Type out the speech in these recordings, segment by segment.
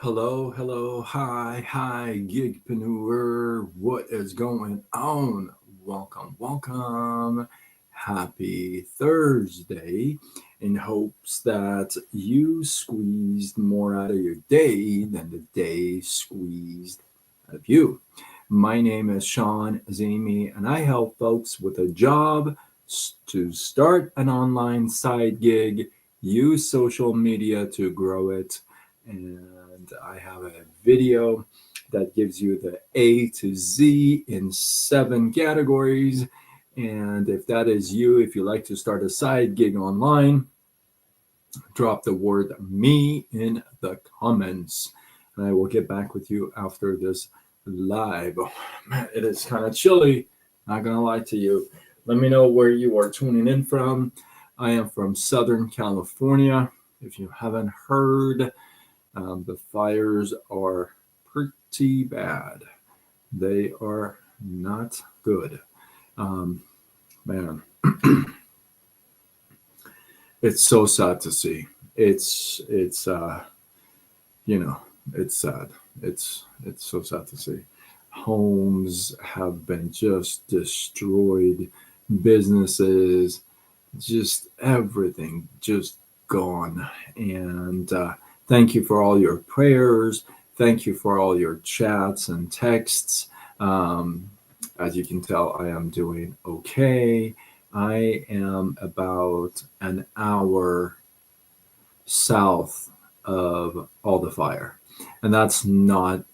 Hello, hi, gigpreneur. What is going on? Welcome. Happy Thursday. In hopes that you squeezed more out of your day than the day squeezed out of you. My name is Sean Zamy, and I help folks with a job to start an online side gig, use social media to grow it, and I have a video that gives you the A to Z in 7 categories. And if that is you, if you like to start a side gig online, drop the word me in the comments. And I will get back with you after this live. Oh, man, it is kind of chilly. Not going to lie to you. Let me know where you are tuning in from. I am from Southern California. If you haven't heard, the fires are pretty bad. They are not good. Man, it's so sad to see. It's sad. It's so sad to see. Homes have been just destroyed, businesses, just everything just gone. And thank you for all your prayers. Thank you for all your chats and texts. As you can tell, I am doing okay. I am about an hour south of all the fire, and that's not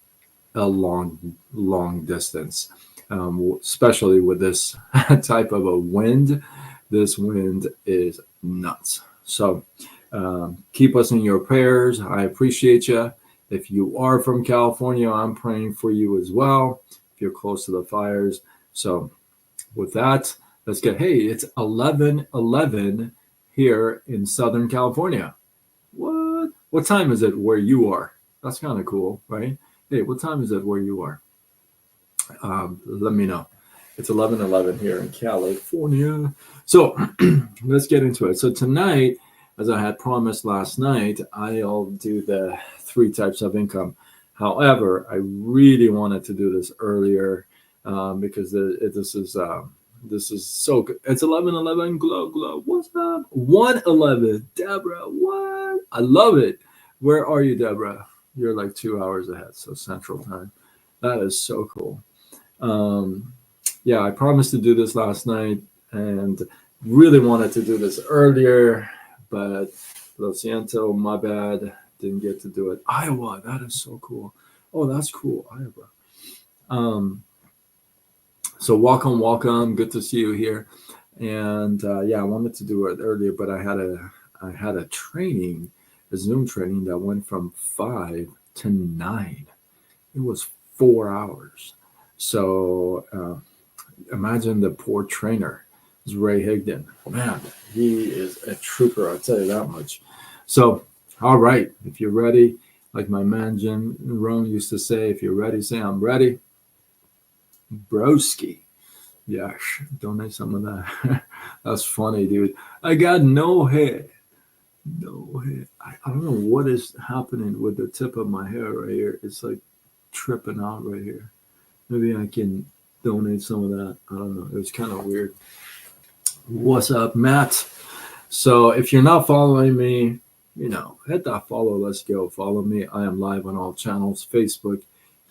a long distance, especially with this type of a wind. This wind is nuts. So keep us in your prayers. I appreciate you. If you are from California, I'm praying for you as well, if you're close to the fires. So with that, let's get, hey, it's 11:11 here in Southern California. What time is it where you are? That's kind of cool, right? Hey, what time is it where you are? Let me know. It's 11:11 here in California. So let's get into it. So tonight, as I had promised last night, I'll do the 3 types of income. However, I really wanted to do this earlier because this is so good. It's 11:11. Glow. What's up? 1:11. Deborah, what? I love it. Where are you, Deborah? You're like 2 hours ahead, so Central Time. That is so cool. Yeah, I promised to do this last night and really wanted to do this earlier, but Lo siento, my bad. Didn't get to do it. Iowa, that is so cool. Oh, that's cool, Iowa. So welcome. Good to see you here. And yeah, I wanted to do it earlier, but I had a training, a Zoom training that went from 5 to 9. It was 4 hours. So imagine the poor trainer. It's Ray Higdon. Man, he is a trooper. I'll tell you that much. So, all right, if you're ready, like my man Jim Rohn used to say, if you're ready, say I'm ready. Broski. Yeah, donate some of that. That's funny, dude. I got no hair. No hair. I don't know what is happening with the tip of my hair right here. It's like tripping out right here. Maybe I can donate some of that. I don't know. It was kind of weird. What's up, Matt? So if you're not following me, hit that follow. Let's go. Follow me. I am live on all channels: Facebook,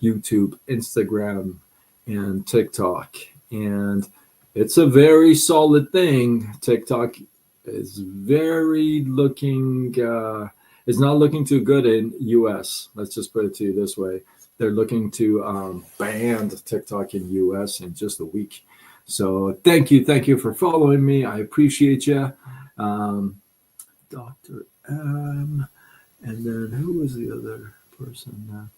YouTube, Instagram, and TikTok. And it's a very solid thing. TikTok is is not looking too good in US. Let's just put it to you this way. They're looking to ban TikTok in US in just a week. So thank you for following me. I appreciate you. Dr. M. And then who was the other person?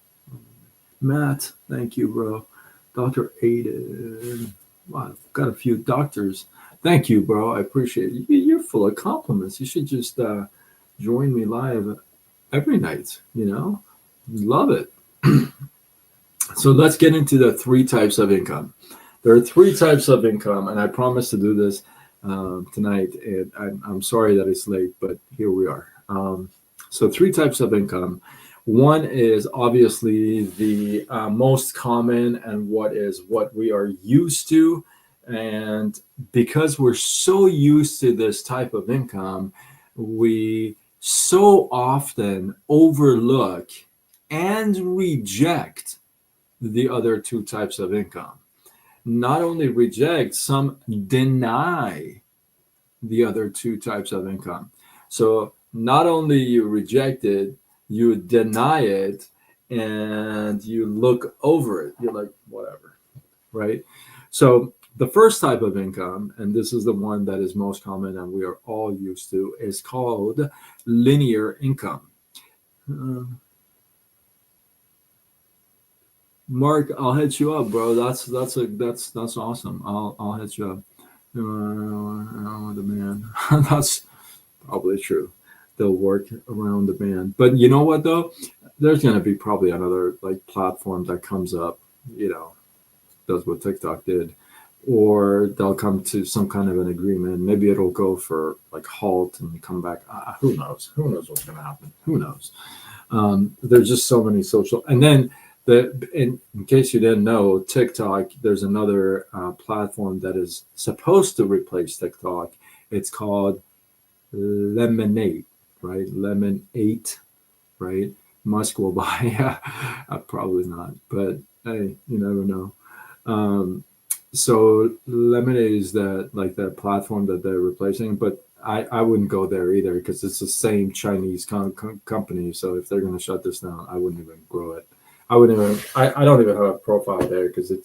Matt, thank you, bro. Dr. Aiden. Wow, I've got a few doctors. Thank you, bro. I appreciate it. You're full of compliments. You should just join me live every night, Love it. So let's get into the 3 types of income. There are 3 types of income, and I promised to do this tonight. And I'm sorry that it's late, but here we are. So 3 types of income. One is obviously the most common and what we are used to. And because we're so used to this type of income, we so often overlook and reject the other two types of income. Not only reject, some deny the other two types of income. So not only you reject it, you deny it, and you look over it. You're like, whatever, right? So the first type of income, and this is the one that is most common and we are all used to, is called linear income. Uh, Mark, I'll hit you up, bro. That's awesome. I'll hit you up. The man. That's probably true. They'll work around the band. But you know what though? There's gonna be probably another like platform that comes up, you know, does what TikTok did. Or they'll come to some kind of an agreement. Maybe it'll go for like halt and come back. Who knows? Who knows what's gonna happen? Who knows? There's just so many social. And then in case you didn't know, TikTok, there's another platform that is supposed to replace TikTok. It's called Lemonade, right? Lemon 8, right? Must go by. Yeah, probably not, but hey, you never know. Um, so Lemonade is that like that platform that they're replacing, but I wouldn't go there either because it's the same Chinese company. So if they're going to shut this down, I wouldn't even grow it. I wouldn't even. I don't even have a profile there because it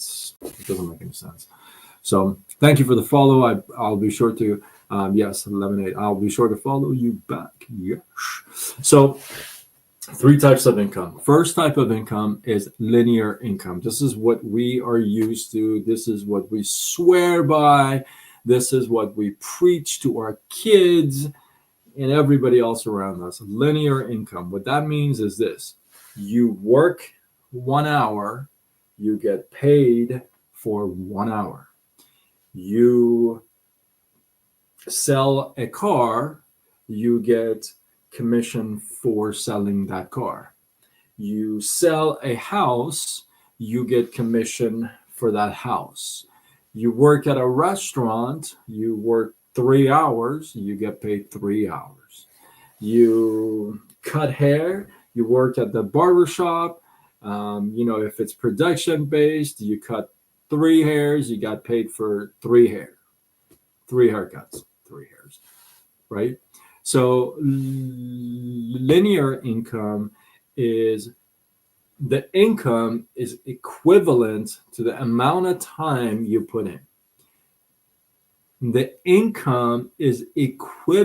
doesn't make any sense. So thank you for the follow. I'll be sure to. Yes, Lemonade. I'll be sure to follow you back. Yes. So three types of income. First type of income is linear income. This is what we are used to. This is what we swear by. This is what we preach to our kids and everybody else around us. Linear income. What that means is this: you work 1 hour, you get paid for 1 hour. You sell a car, you get commission for selling that car. You sell a house, you get commission for that house. You work at a restaurant, you work 3 hours, you get paid 3 hours. You cut hair, you work at the barber shop. If it's production based, you cut 3 hairs, you got paid for 3 haircuts, 3 hairs, right? So linear income is the income is equivalent to the amount of time you put in. The income is equal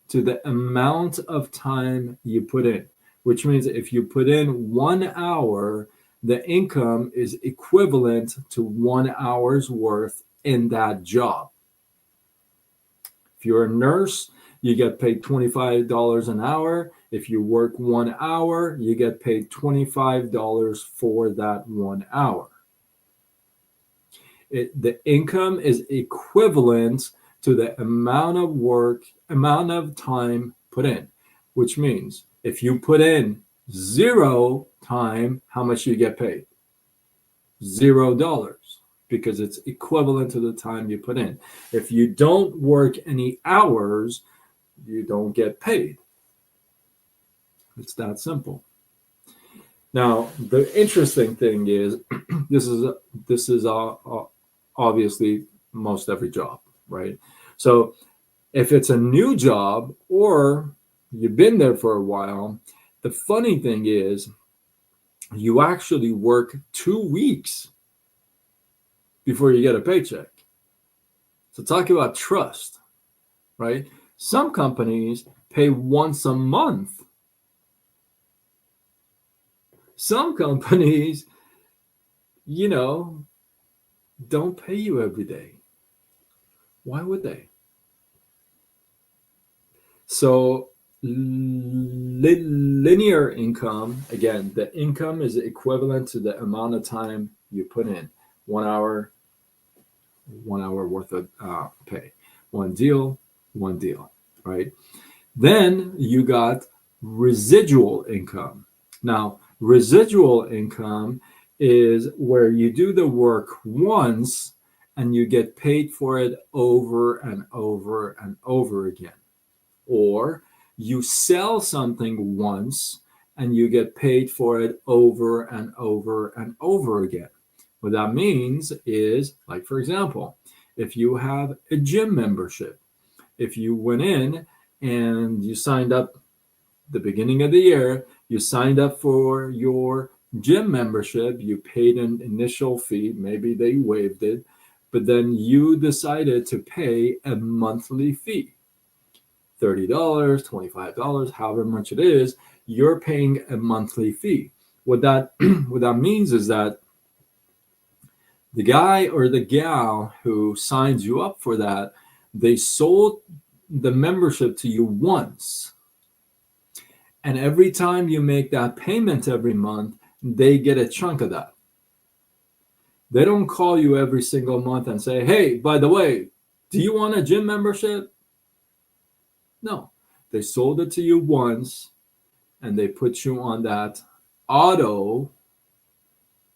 to the amount of time you put in, which means if you put in 1 hour, the income is equivalent to 1 hour's worth in that job. If you're a nurse, you get paid $25 an hour. If you work 1 hour, you get paid $25 for that 1 hour. The income is equivalent to the amount of time put in, which means if you put in 0 time, how much do you get paid? $0, because it's equivalent to the time you put in. If you don't work any hours, you don't get paid. It's that simple. Now, the interesting thing is, this is obviously most every job, right? So if it's a new job or you've been there for a while, the funny thing is you actually work 2 weeks before you get a paycheck. So talk about trust, right? Some companies pay once a month. Some companies, don't pay you every day. Why would they? So linear income, again, the income is equivalent to the amount of time you put in. 1 hour, 1 hour worth of pay. One deal, right? Then you got residual income. Now, residual income is where you do the work once and you get paid for it over and over and over again. Or you sell something once and you get paid for it over and over and over again. What that means is, like, for example, if you have a gym membership, if you went in and you signed up the beginning of the year, you signed up for your gym membership, you paid an initial fee, maybe they waived it, but then you decided to pay a monthly fee. $30, $25, however much it is, you're paying a monthly fee. What that what that means is that the guy or the gal who signs you up for that, they sold the membership to you once. And every time you make that payment every month, they get a chunk of that. They don't call you every single month and say, hey, by the way, do you want a gym membership? No. They sold it to you once and they put you on that auto,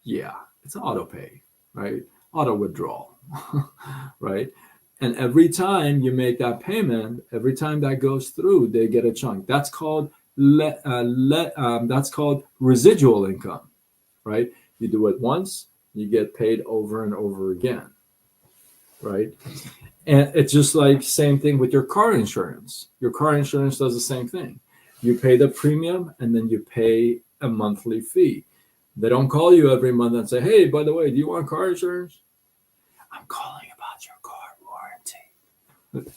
it's auto pay, right? Auto withdrawal, right? And every time you make that payment, every time that goes through, they get a chunk. That's called that's called residual income, right? You do it once, you get paid over and over again, right? And it's just like same thing with your car insurance. Your car insurance does the same thing. You pay the premium and then you pay a monthly fee. They don't call you every month and say, hey, by the way, do you want car insurance? I'm calling about your car warranty.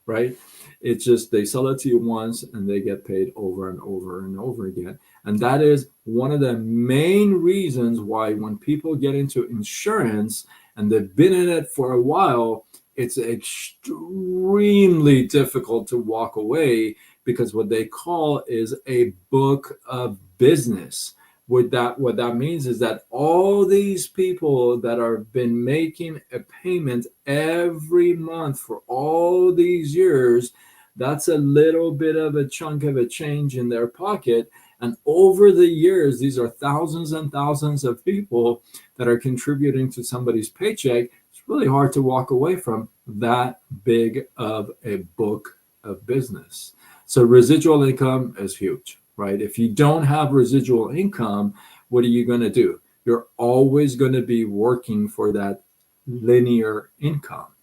Right? It's just they sell it to you once and they get paid over and over and over again. And that is one of the main reasons why when people get into insurance and they've been in it for a while, it's extremely difficult to walk away because what they call is a book of business. What that means is that all these people that have been making a payment every month for all these years, that's a little bit of a chunk of a change in their pocket. And over the years, these are thousands and thousands of people that are contributing to somebody's paycheck. It's really hard to walk away from that big of a book of business. So residual income is huge, right? If you don't have residual income, what are you going to do? You're always going to be working for that linear income.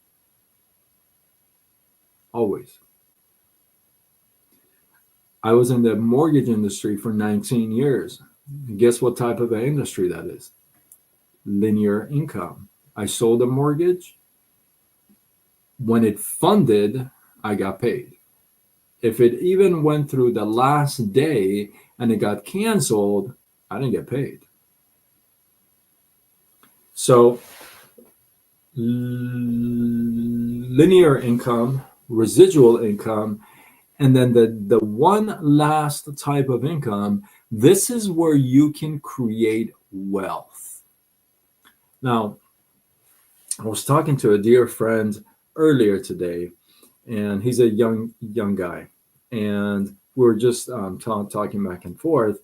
Always. I was in the mortgage industry for 19 years. And guess what type of an industry that is? Linear income. I sold a mortgage. When it funded, I got paid. If it even went through the last day and it got canceled, I didn't get paid. So linear income, residual income, and then the one last type of income, this is where you can create wealth. Now, I was talking to a dear friend earlier today, and he's a young guy, and we were just talking back and forth.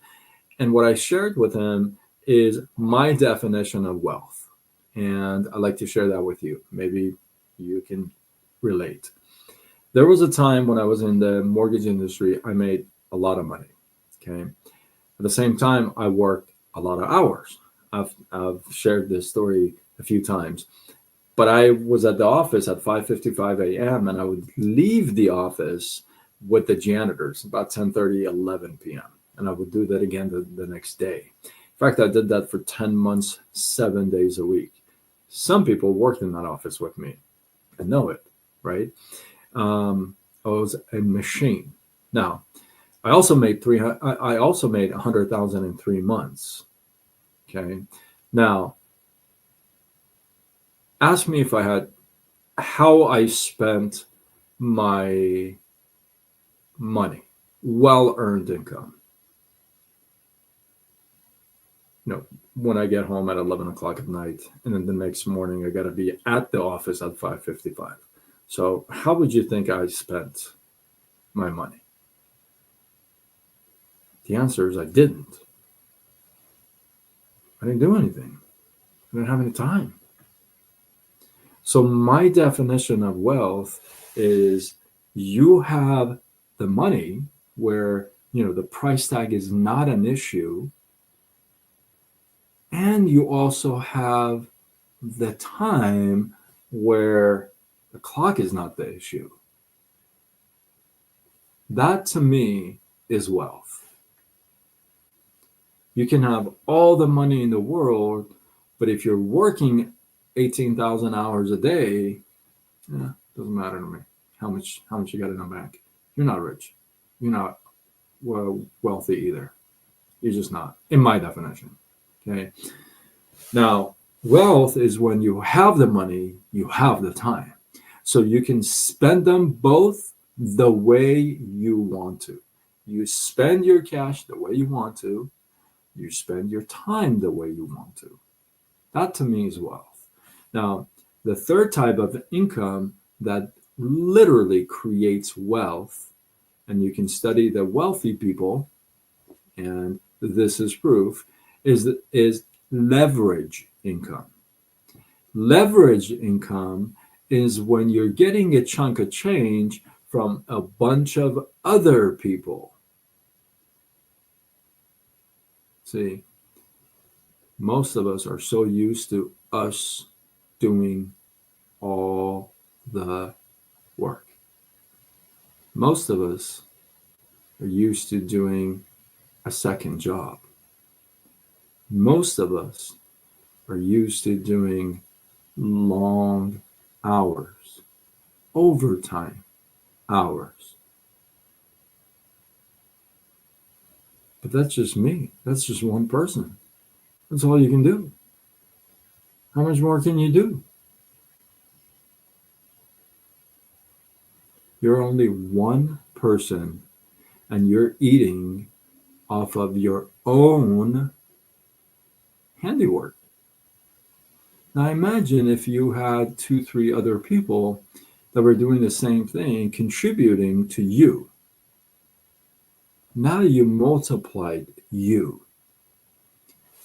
And what I shared with him is my definition of wealth, and I'd like to share that with you. Maybe you can relate. There was a time when I was in the mortgage industry, I made a lot of money. Okay, at the same time, I worked a lot of hours. I've shared this story a few times. But I was at the office at 5:55 a.m. and I would leave the office with the janitors about 10:30, 11 p.m. And I would do that again the next day. In fact, I did that for 10 months, 7 days a week. Some people worked in that office with me and know it, right? I was a machine. Now, I also made $100,000 in 3 months. Okay. Now, ask me if I had how I spent my money, well-earned income. When I get home at 11 o'clock at night, and then the next morning I got to be at the office at 5:55. So how would you think I spent my money? The answer is I didn't. I didn't do anything. I didn't have any time. So my definition of wealth is you have the money where, the price tag is not an issue, and you also have the time where the clock is not the issue. That to me is wealth. You can have all the money in the world, but if you're working 18,000 hours a day, doesn't matter to me how much you got in the bank. You're not rich. You're not wealthy either. You're just not, in my definition. Okay. Now, wealth is when you have the money, you have the time. So you can spend them both the way you want to. You spend your cash the way you want to. You spend your time the way you want to. That to me is wealth. Now, the third type of income that literally creates wealth, and you can study the wealthy people, and this is proof, is leverage income. Leverage income is when you're getting a chunk of change from a bunch of other people. See, most of us are so used to us doing all the work. Most of us are used to doing a second job. Most of us are used to doing long hours, overtime hours. But that's just me. That's just one person. That's all you can do. How much more can you do? You're only one person, and you're eating off of your own handiwork. Now imagine if you had 2, 3 other people that were doing the same thing, contributing to you. Now you multiplied you.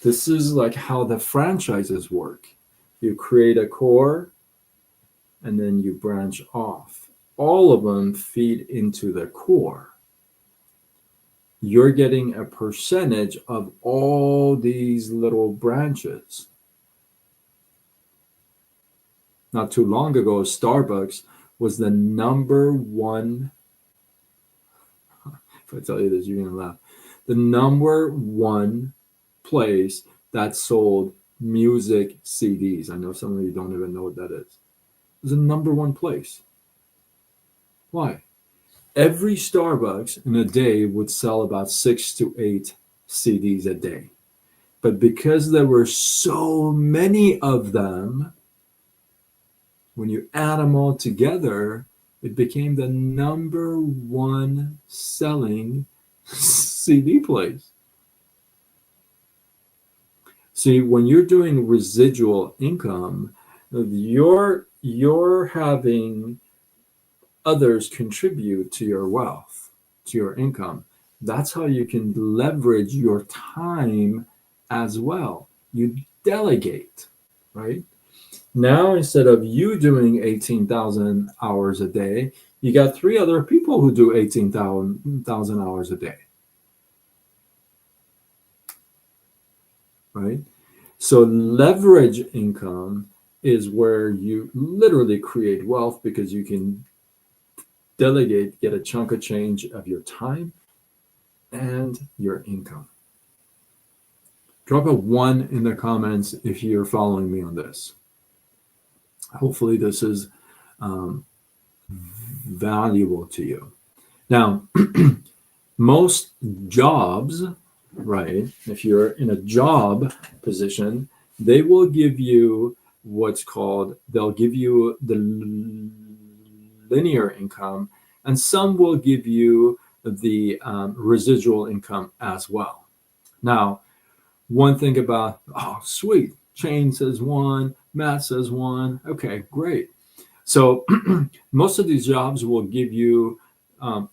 This is like how the franchises work. You create a core, and then you branch off. All of them feed into the core. You're getting a percentage of all these little branches. Not too long ago, Starbucks was the number one, if I tell you this, you're going to laugh, the number one place that sold music CDs. I know some of you don't even know what that is. It was the number one place. Why? Every Starbucks in a day would sell about 6 to 8 CDs a day. But because there were so many of them, when you add them all together, it became the number one selling CD place. See, when you're doing residual income, you're having others contribute to your wealth, to your income. That's how you can leverage your time as well. You delegate, right? Now, instead of you doing 18,000 hours a day, you got 3 other people who do 18,000 hours a day, right? So leverage income is where you literally create wealth because you can delegate, get a chunk of change of your time and your income. Drop a 1 in the comments if you're following me on this. Hopefully this is valuable to you. Now, most jobs, right, if you're in a job position, they will give you what's called, they'll give you the linear income, and some will give you the residual income as well. Now, one thing about, oh, sweet, Shane says 1, Matt says 1. Okay, great. So most of these jobs will give you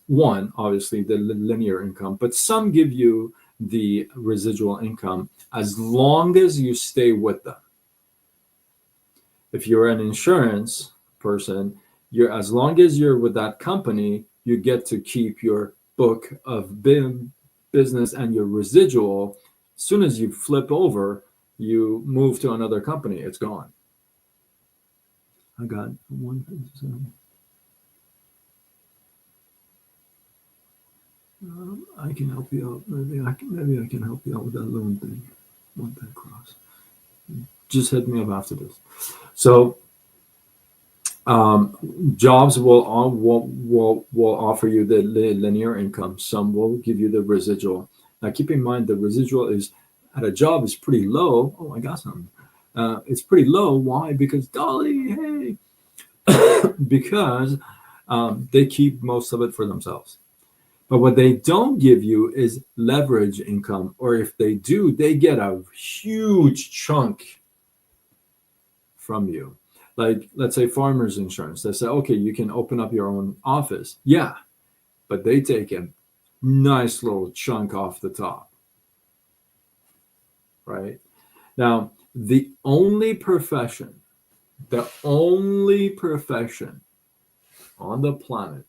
one, obviously, the linear income, but some give you the residual income as long as you stay with them. If you're an insurance person, you're as long as you're with that company, you get to keep your book of business and your residual. As soon as you flip over, you move to another company, it's gone. I got one. I can help you out. Maybe I can help you out with that loan thing. Want that cross? Just hit me up after this. So jobs will offer you the linear income. Some will give you the residual. Now keep in mind the residual is at a job is pretty low. Oh, I got something. It's pretty low. Why? Because Dolly, hey, because they keep most of it for themselves. But what they don't give you is leverage income, or if they do, they get a huge chunk from you. Like, let's say farmers insurance. They say, okay, you can open up your own office. Yeah, but they take a nice little chunk off the top, right? Now, the only profession on the planet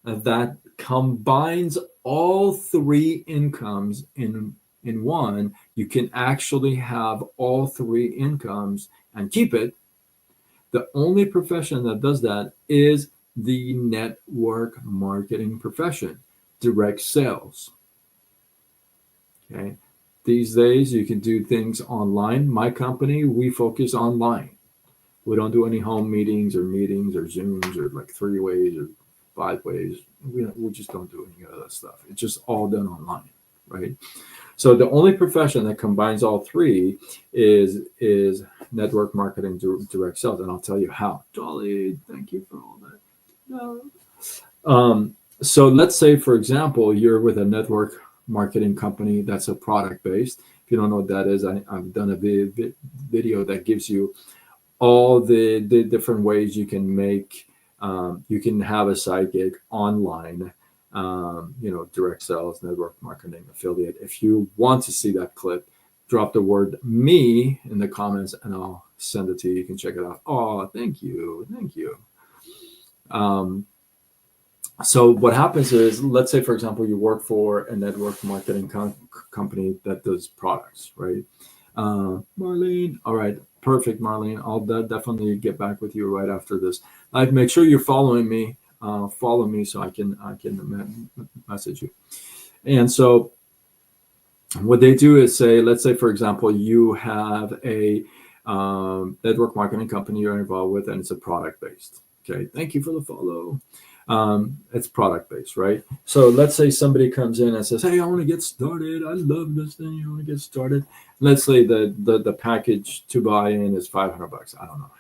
that combines all three incomes in one, you can actually have all three incomes and keep it. The only profession that does that is the network marketing profession, direct sales. Okay. These days you can do things online. My company, we focus online. We don't do any home meetings or Zooms or like 3-ways or 5-ways. We just don't do any of that stuff. It's just all done online, right? So the only profession that combines all three is network marketing, direct sales, and I'll tell you how. Jolly, thank you for all that. No. So let's say, for example, you're with a network marketing company that's a product based. If you don't know what that is, I've done a video that gives you all the different ways you can make. You can have a side gig online. Direct sales, network marketing, affiliate. If you want to see that clip, drop the word me in the comments and I'll send it to you. You can check it out. Oh, thank you. So what happens is, let's say, for example, you work for a network marketing company that does products, right? Marlene, all right, perfect, Marlene. I'll definitely get back with you right after this. Make sure you're following me. Follow me so I can message you. And so what they do is say, let's say, for example, you have a network marketing company you're involved with, and it's a product based. Okay, thank you for the follow. It's product based, right? So let's say somebody comes in and says, hey, I want to get started. I love this thing. I want to get started. Let's say the package to buy in is $500. I don't know,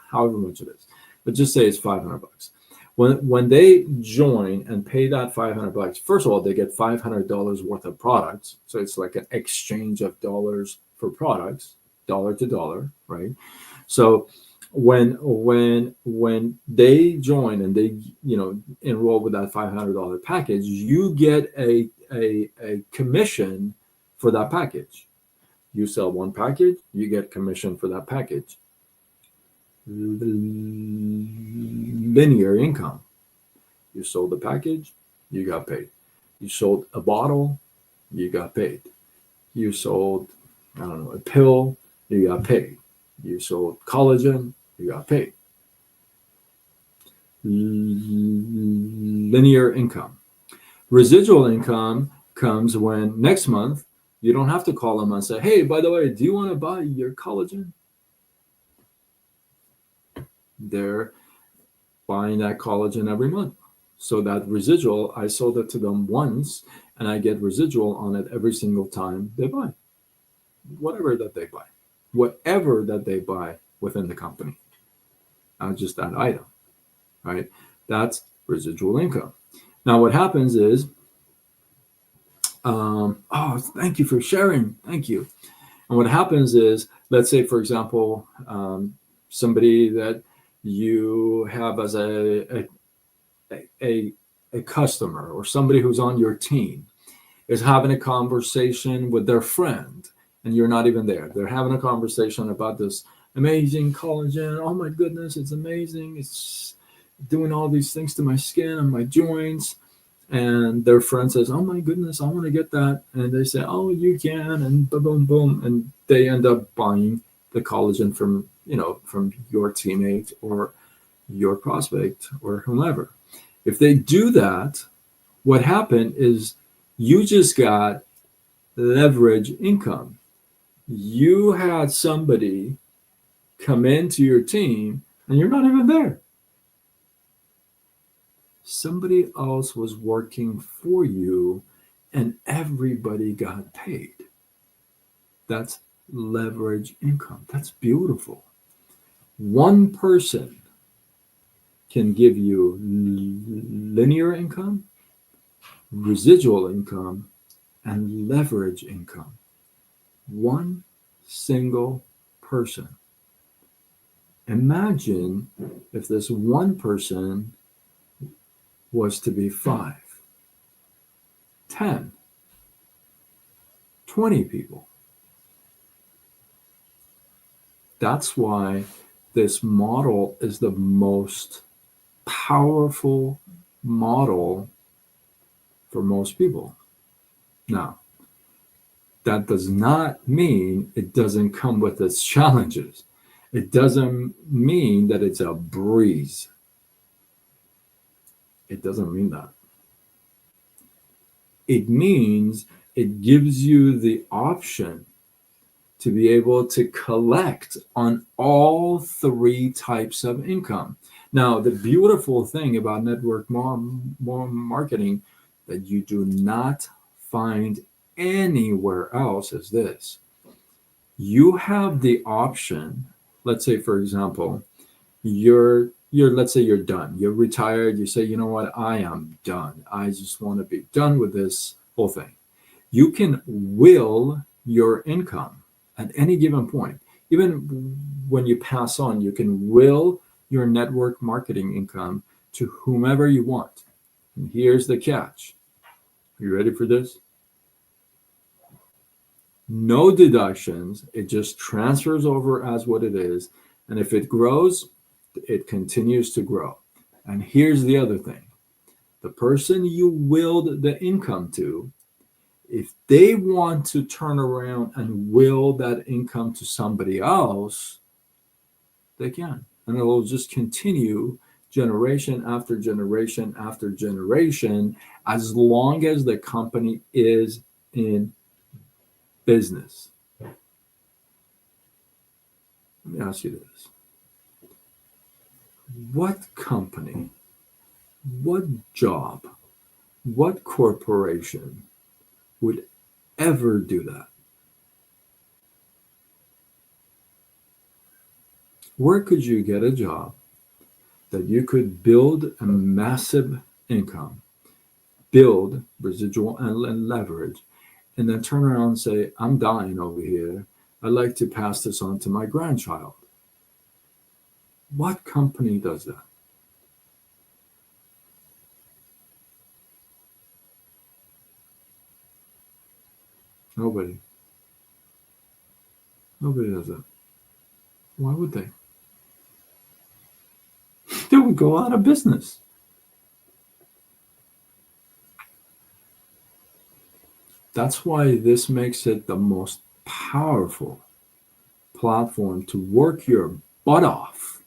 however much it is, but just say it's $500. When they join and pay that $500, first of all, they get $500 worth of products. So it's like an exchange of dollars for products, dollar to dollar, right? So when they join and they enroll with that $500 package, you get a commission for that package. You sell one package, you get commission for that package. Linear income. You sold the package, you got paid. You sold a bottle, you got paid. You sold, I don't know, a pill, you got paid. You sold collagen, you got paid. Linear income. Residual income comes when next month you don't have to call them and say, hey, by the way, do you want to buy your collagen? They're buying that collagen every month. So that residual, I sold it to them once and I get residual on it every single time they buy. Whatever that they buy within the company. Just that item, right? That's residual income. Now what happens is, thank you for sharing. Thank you. And what happens is, let's say, for example, somebody that you have as a a customer or somebody who's on your team is having a conversation with their friend and you're not even there. They're having a conversation about this amazing collagen. Oh my goodness, it's amazing. It's doing all these things to my skin and my joints. And their friend says, oh my goodness, I want to get that. And they say, oh, you can, and boom, boom, boom. And they end up buying the collagen from, from your teammate or your prospect or whomever. If they do that, what happened is you just got leverage income. You had somebody come into your team and you're not even there. Somebody else was working for you and everybody got paid. That's leverage income. That's beautiful. One person can give you linear income, residual income, and leverage income. One single person. Imagine if this one person was to be 5, 10, 20 people. That's why this model is the most powerful model for most people. Now, that does not mean it doesn't come with its challenges. It doesn't mean that it's a breeze. It doesn't mean that. It means it gives you the option to be able to collect on all 3 types of income. Now, the beautiful thing about network marketing that you do not find anywhere else is this. You have the option, let's say, for example, let's say you're done. You're retired. You say, you know what? I am done. I just want to be done with this whole thing. You can will your income at any given point. Even when you pass on, you can will your network marketing income to whomever you want. And here's the catch. Are you ready for this? No deductions. It just transfers over as what it is. And if it grows, it continues to grow. And here's the other thing. The person you willed the income to, if they want to turn around and will that income to somebody else, they can. And it will just continue generation after generation after generation as long as the company is in business. Let me ask you this. What company, what job, what corporation would ever do that? Where could you get a job that you could build a massive income, build residual and leverage, and then turn around and say, I'm dying over here. I'd like to pass this on to my grandchild. What company does that? Nobody. Nobody does that. Why would they? They would go out of business. That's why this makes it the most powerful platform to work your butt off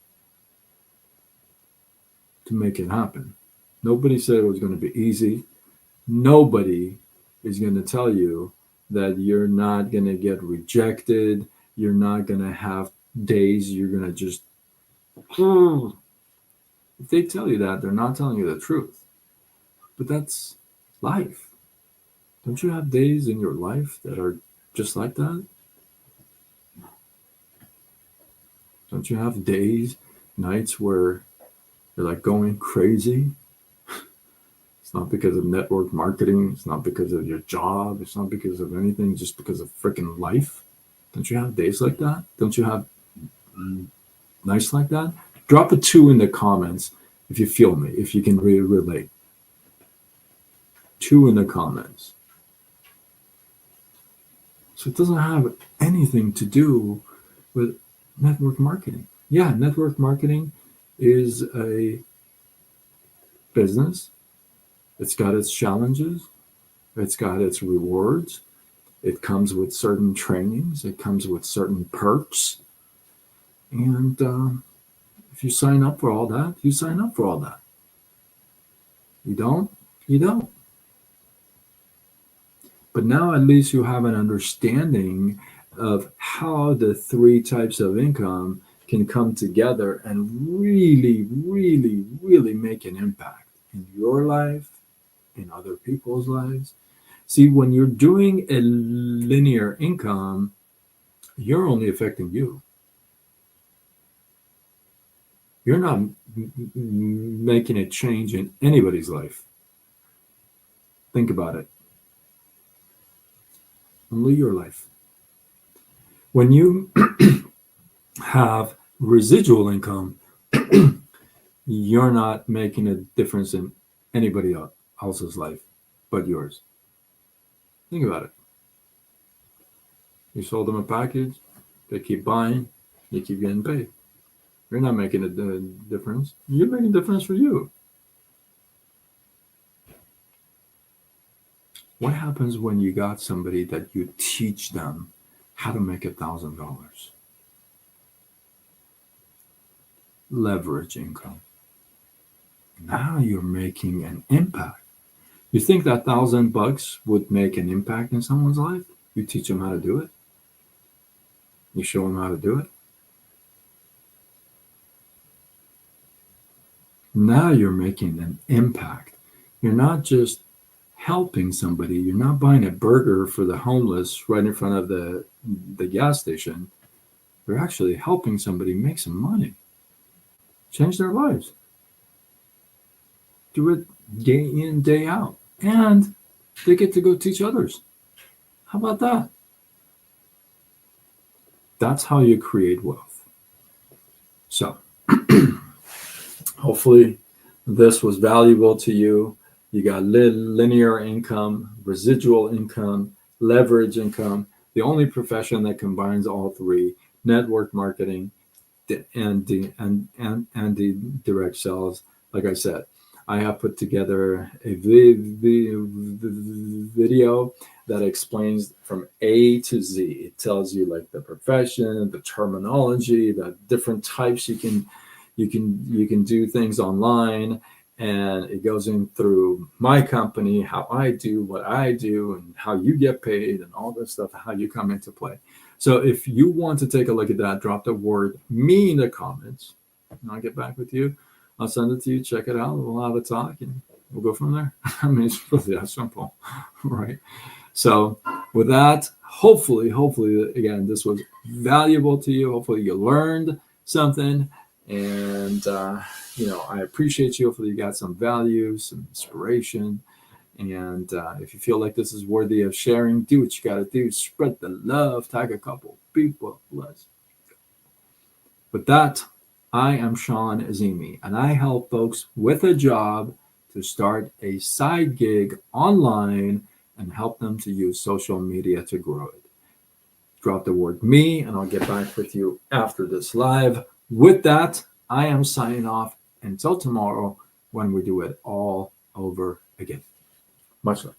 to make it happen. Nobody said it was going to be easy. Nobody is going to tell you that you're not going to get rejected. You're not going to have days you're going to just... If they tell you that, they're not telling you the truth. But that's life. Don't you have days in your life that are just like that? Don't you have days, nights where you're like going crazy? It's not because of network marketing. It's not because of your job. It's not because of anything, just because of freaking life. Don't you have days like that? Don't you have nights like that? Drop a 2 in the comments if you feel me, if you can really relate. 2 in the comments. So it doesn't have anything to do with network marketing. Yeah, network marketing is a business. It's got its challenges. It's got its rewards. It comes with certain trainings. It comes with certain perks. And if you sign up for all that, you sign up for all that. You don't? You don't. But now at least you have an understanding of how the 3 types of income can come together and really, really, really make an impact in your life, in other people's lives. See, when you're doing a linear income, you're only affecting you. You're not making a change in anybody's life. Think about it. Only your life. When you have residual income, you're not making a difference in anybody else's life but yours. Think about it. You sold them a package, they keep buying, you keep getting paid. You're not making a difference. You're making a difference for you. What happens when you got somebody that you teach them how to make $1,000? Leverage income. Now you're making an impact. You think that $1,000 would make an impact in someone's life? You teach them how to do it. You show them how to do it. Now you're making an impact. You're not just helping somebody. You're not buying a burger for the homeless right in front of the gas station. You're actually helping somebody make some money, change their lives. Do it day in, day out. And they get to go teach others. How about that? That's how you create wealth. So, hopefully this was valuable to you. You got linear income, residual income, leverage income. The only profession that combines all 3: network marketing and the direct sales. Like I said, I have put together a video that explains from A to Z. It tells you like the profession, the terminology, the different types you can do things online, and it goes in through my company, how I do what I do, and how you get paid, and all this stuff, how you come into play. So if you want to take a look at that, drop the word "me" in the comments, and I'll get back with you. I'll send it to you. Check it out. We'll have a talk, and we'll go from there. I mean, it's really that simple, right? So with that, hopefully, again, this was valuable to you. Hopefully you learned something. And, I appreciate you. Hopefully you got some value, some inspiration. And if you feel like this is worthy of sharing, do what you got to do. Spread the love. Tag a couple people. Let's go. With that, I am Sean Azimi, and I help folks with a job to start a side gig online and help them to use social media to grow it. Drop the word "me," and I'll get back with you after this live. With that, I am signing off until tomorrow when we do it all over again. Much love.